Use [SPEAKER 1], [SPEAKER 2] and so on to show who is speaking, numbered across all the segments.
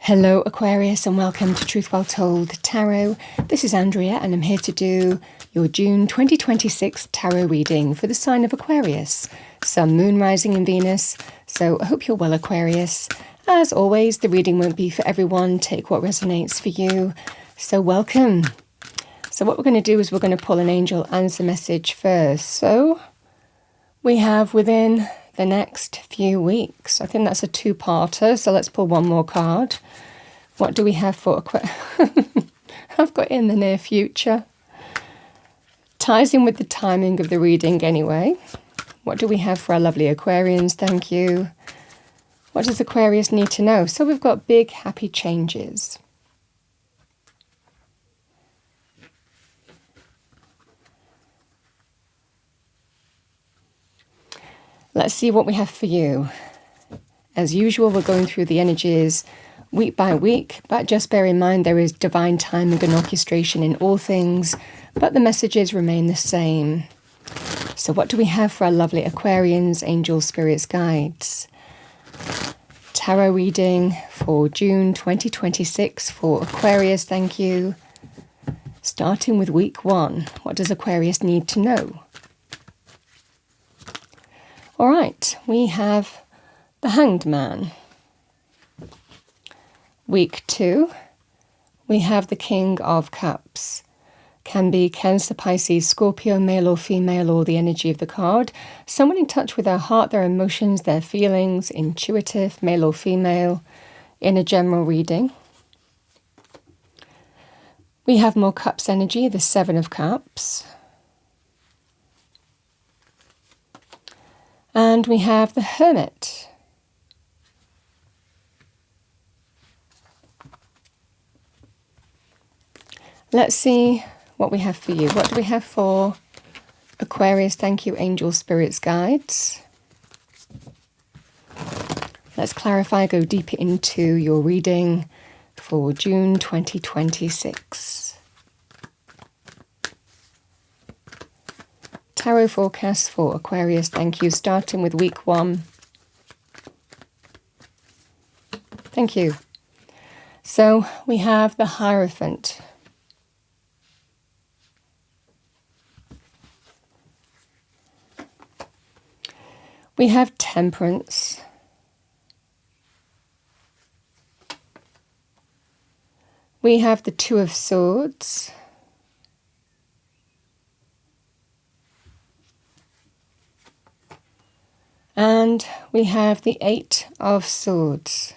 [SPEAKER 1] Hello Aquarius and welcome to Truth Well Told Tarot. This is Andrea and I'm here to do your June 2026 tarot reading for the sign of Aquarius, Sun, Moon, Rising in Venus. So I hope you're well, Aquarius. As always, the reading won't be for everyone. Take what resonates for you. So welcome. So what we're going to do is we're going to pull an angel answer message first. So we have within the next few weeks. I think that's a two-parter, so let's pull one more card. What do we have for Aquarius? I've got in the near future. Ties in with the timing of the reading anyway. What do we have for our lovely Aquarians? Thank you. What does Aquarius need to know? So we've got big, happy changes. Let's see what we have for you. As usual, we're going through the energies week by week, but just bear in mind there is divine timing and orchestration in all things, but the messages remain the same. So what do we have for our lovely Aquarians, angels, spirits, guides? Tarot reading for June 2026 for Aquarius, thank you. Starting with week 1, what does Aquarius need to know? All right, we have the Hanged Man. Week 2, we have the King of Cups. Can be Cancer, Pisces, Scorpio, male or female, or the energy of the card. Someone in touch with their heart, their emotions, their feelings, intuitive, male or female, in a general reading. We have more Cups energy, the 7 of Cups. And we have the Hermit. Let's see what we have for you. What do we have for Aquarius? Thank you, angel, spirits, guides. Let's clarify, go deeper into your reading for June 2026. Tarot forecast for Aquarius, thank you. Starting with week 1. Thank you. So we have the Hierophant. We have Temperance. We have the Two of Swords. And we have the 8 of Swords.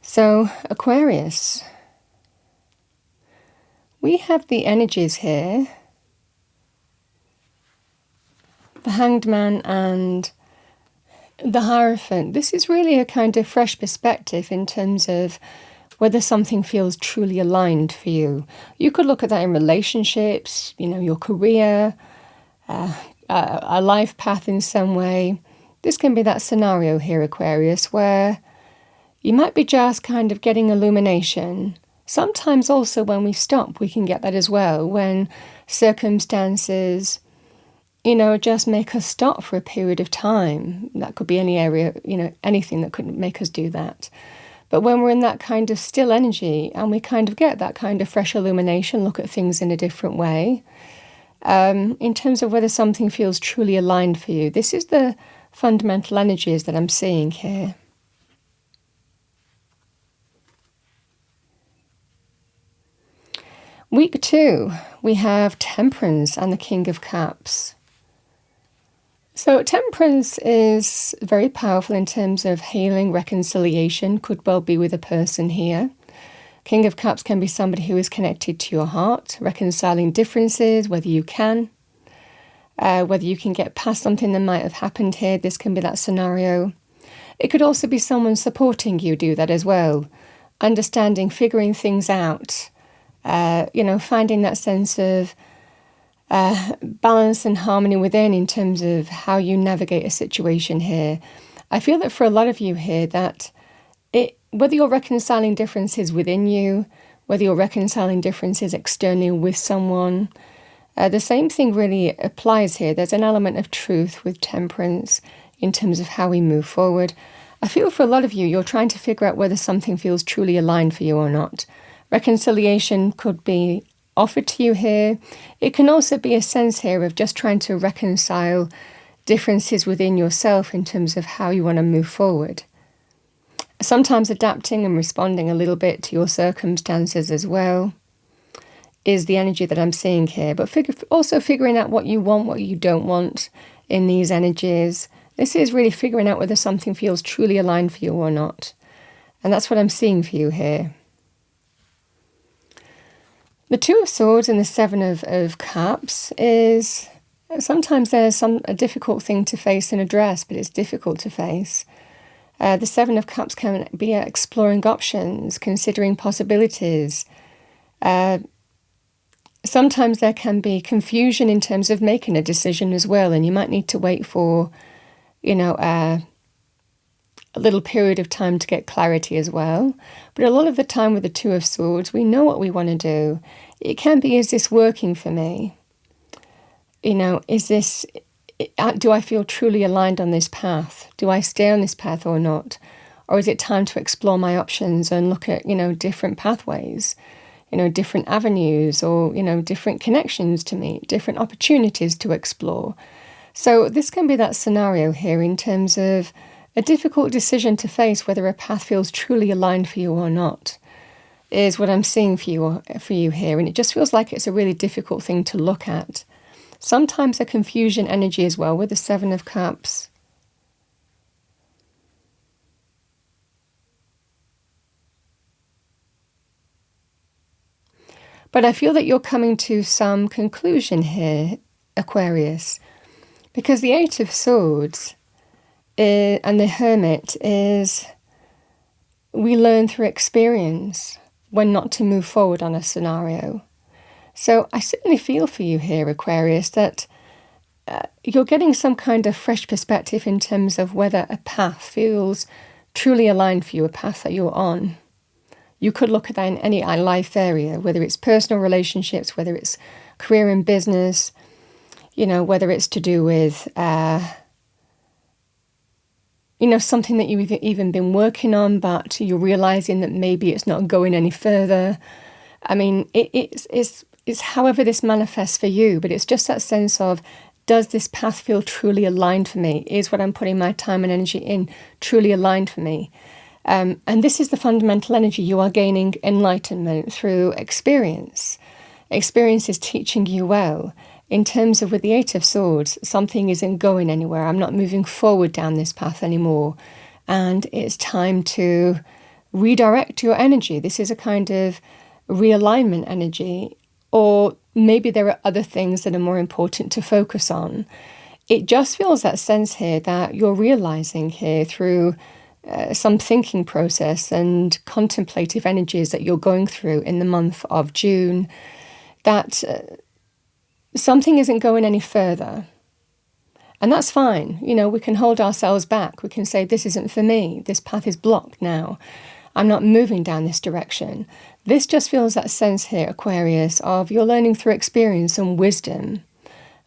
[SPEAKER 1] So, Aquarius, we have the energies here, the Hanged Man and the Hierophant. This is really a kind of fresh perspective in terms of whether something feels truly aligned for you. You could look at that in relationships, you know, your career, a life path in some way. This can be that scenario here, Aquarius, where you might be just kind of getting illumination. Sometimes also when we stop, we can get that as well, when circumstances, you know, just make us stop for a period of time. That could be any area, you know, anything that could make us do that. But when we're in that kind of still energy and we kind of get that kind of fresh illumination, look at things in a different way, in terms of whether something feels truly aligned for you, this is the fundamental energies that I'm seeing here. Week 2, we have Temperance and the King of Cups. So Temperance is very powerful in terms of healing, reconciliation, could well be with a person here. King of Cups can be somebody who is connected to your heart, reconciling differences, whether you can get past something that might have happened here. This can be that scenario. It could also be someone supporting you do that as well, understanding, figuring things out, finding that sense of balance and harmony within in terms of how you navigate a situation here. I feel that for a lot of you here that whether you're reconciling differences within you, whether you're reconciling differences externally with someone. The same thing really applies here. There's an element of truth with temperance in terms of how we move forward. I feel for a lot of you, you're trying to figure out whether something feels truly aligned for you or not. Reconciliation could be offered to you here. It can also be a sense here of just trying to reconcile differences within yourself in terms of how you want to move forward. Sometimes adapting and responding a little bit to your circumstances as well is the energy that I'm seeing here. But also figuring out what you want, what you don't want in these energies. This is really figuring out whether something feels truly aligned for you or not. And that's what I'm seeing for you here. The Two of Swords and the Seven of Cups is sometimes there's a difficult thing to face and address, but it's difficult to face. The Seven of Cups can be exploring options, considering possibilities. Sometimes there can be confusion in terms of making a decision as well, and you might need to wait for, a little period of time to get clarity as well. But a lot of the time with the Two of Swords, we know what we want to do. It can be, is this working for me? Do I feel truly aligned on this path? Do I stay on this path or not? Or is it time to explore my options and look at, different pathways, different avenues or, different connections to meet, different opportunities to explore? So this can be that scenario here in terms of a difficult decision to face, whether a path feels truly aligned for you or not, is what I'm seeing for you here. And it just feels like it's a really difficult thing to look at. Sometimes a confusion energy as well with the Seven of Cups. But I feel that you're coming to some conclusion here, Aquarius, because the Eight of Swords and the Hermit is we learn through experience when not to move forward on a scenario. So I certainly feel for you here, Aquarius, that you're getting some kind of fresh perspective in terms of whether a path feels truly aligned for you, a path that you're on. You could look at that in any life area, whether it's personal relationships, whether it's career and business, whether it's to do with, something that you've even been working on, but you're realizing that maybe it's not going any further. I mean, it's however this manifests for you, but it's just that sense of, does this path feel truly aligned for me? Is what I'm putting my time and energy in truly aligned for me? And this is the fundamental energy. You are gaining enlightenment through experience. Experience is teaching you well. In terms of with the Eight of Swords, something isn't going anywhere. I'm not moving forward down this path anymore. And it's time to redirect your energy. This is a kind of realignment energy. Or maybe there are other things that are more important to focus on. It just feels that sense here that you're realizing here through some thinking process and contemplative energies that you're going through in the month of June, that something isn't going any further. And that's fine. We can hold ourselves back. We can say, this isn't for me. This path is blocked now. I'm not moving down this direction. This just feels that sense here, Aquarius, of you're learning through experience and wisdom.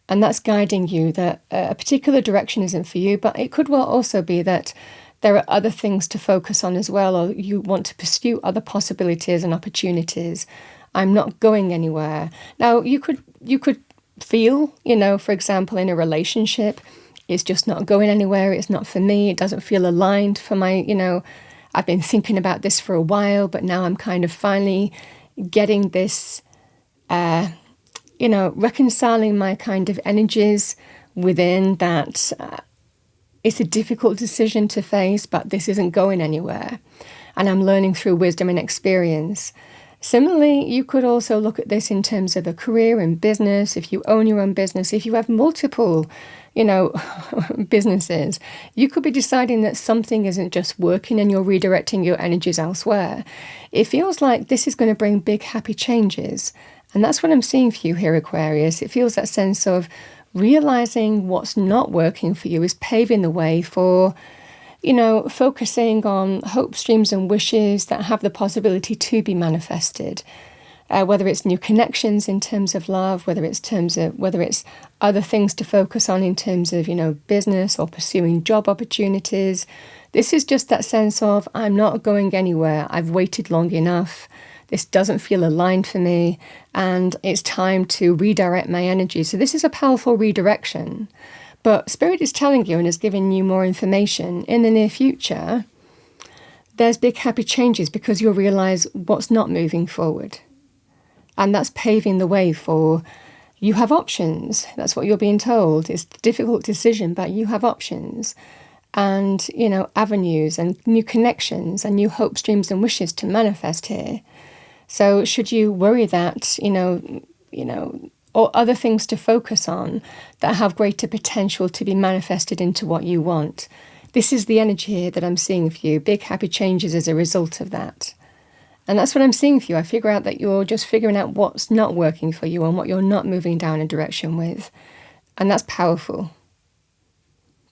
[SPEAKER 1] And that's guiding you that a particular direction isn't for you, but it could well also be that there are other things to focus on as well, or you want to pursue other possibilities and opportunities. I'm not going anywhere. Now, you could feel, for example, in a relationship, it's just not going anywhere. It's not for me. It doesn't feel aligned for my, I've been thinking about this for a while, but now I'm kind of finally getting this, reconciling my kind of energies within that. It's a difficult decision to face, but this isn't going anywhere. And I'm learning through wisdom and experience. Similarly, you could also look at this in terms of a career and business. If you own your own business, if you have multiple, businesses, you could be deciding that something isn't just working and you're redirecting your energies elsewhere. It feels like this is going to bring big, happy changes. And that's what I'm seeing for you here, Aquarius. It feels that sense of realizing what's not working for you is paving the way for focusing on hopes, dreams and wishes that have the possibility to be manifested. Whether it's new connections in terms of love, whether it's other things to focus on in terms of, business or pursuing job opportunities. This is just that sense of, I'm not going anywhere. I've waited long enough. This doesn't feel aligned for me, and it's time to redirect my energy. So this is a powerful redirection. But Spirit is telling you and is giving you more information in the near future. There's big happy changes because you'll realize what's not moving forward. And that's paving the way for you have options. That's what you're being told. It's a difficult decision, but you have options and, avenues and new connections and new hopes, dreams and wishes to manifest here. So should you worry that, or other things to focus on that have greater potential to be manifested into what you want, this is the energy here that I'm seeing for you. Big happy changes as a result of that. And that's what I'm seeing for you. I figure out that you're just figuring out what's not working for you and what you're not moving down a direction with. And that's powerful.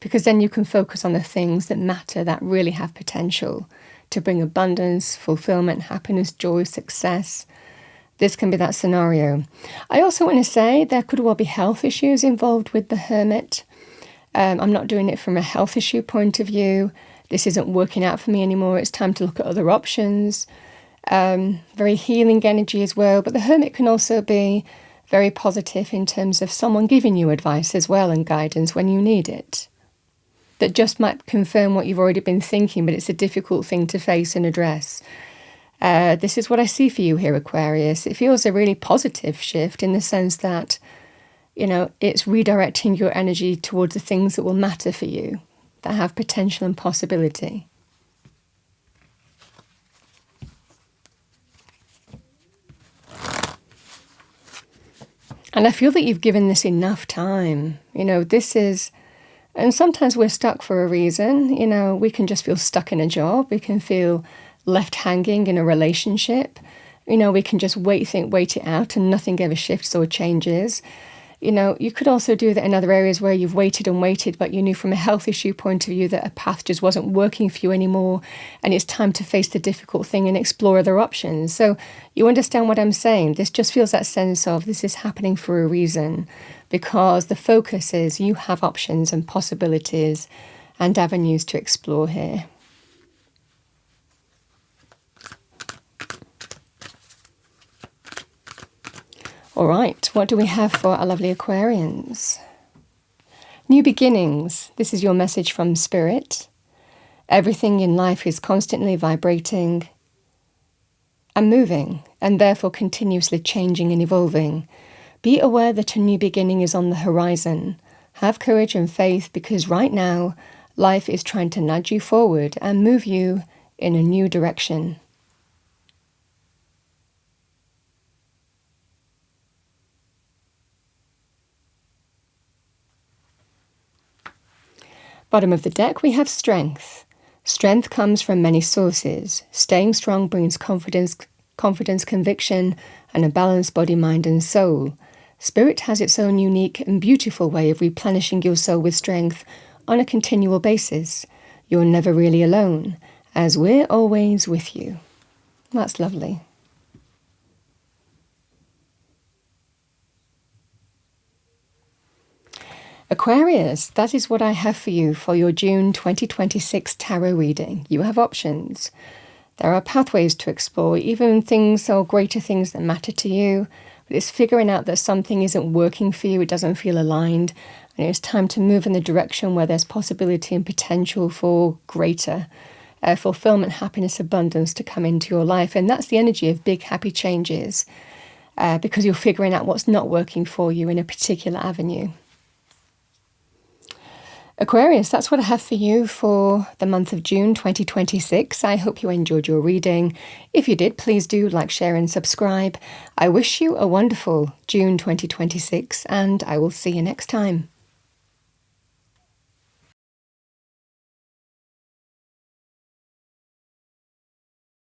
[SPEAKER 1] Because then you can focus on the things that matter, that really have potential to bring abundance, fulfillment, happiness, joy, success. This can be that scenario. I also want to say there could well be health issues involved with the Hermit. I'm not doing it from a health issue point of view. This isn't working out for me anymore. It's time to look at other options. Very healing energy as well. But the Hermit can also be very positive in terms of someone giving you advice as well and guidance when you need it. That just might confirm what you've already been thinking, but it's a difficult thing to face and address. This is what I see for you here, Aquarius. It feels a really positive shift in the sense that, it's redirecting your energy towards the things that will matter for you, that have potential and possibility. And I feel that you've given this enough time. And sometimes we're stuck for a reason. We can just feel stuck in a job. We can feel left hanging in a relationship. We can just wait it out and nothing ever shifts or changes. You could also do that in other areas where you've waited and waited, but you knew from a health issue point of view that a path just wasn't working for you anymore, and it's time to face the difficult thing and explore other options. So you understand what I'm saying? This just feels that sense of this is happening for a reason, because the focus is you have options and possibilities and avenues to explore here. All right, what do we have for our lovely Aquarians? New beginnings. This is your message from Spirit. Everything in life is constantly vibrating and moving, and therefore continuously changing and evolving. Be aware that a new beginning is on the horizon. Have courage and faith, because right now, life is trying to nudge you forward and move you in a new direction. Bottom of the deck, we have strength. Strength comes from many sources. Staying strong brings confidence, conviction, and a balanced body, mind, and soul. Spirit has its own unique and beautiful way of replenishing your soul with strength on a continual basis. You're never really alone, as we're always with you. That's lovely. Aquarius, that is what I have for you for your June 2026 tarot reading. You have options. There are pathways to explore, even things or greater things that matter to you. But it's figuring out that something isn't working for you, it doesn't feel aligned, and it's time to move in the direction where there's possibility and potential for greater fulfillment, happiness, abundance to come into your life. And that's the energy of big, happy changes, because you're figuring out what's not working for you in a particular avenue. Aquarius, that's what I have for you for the month of June 2026. I hope you enjoyed your reading. If you did, please do like, share and subscribe. I wish you a wonderful June 2026, and I will see you next time.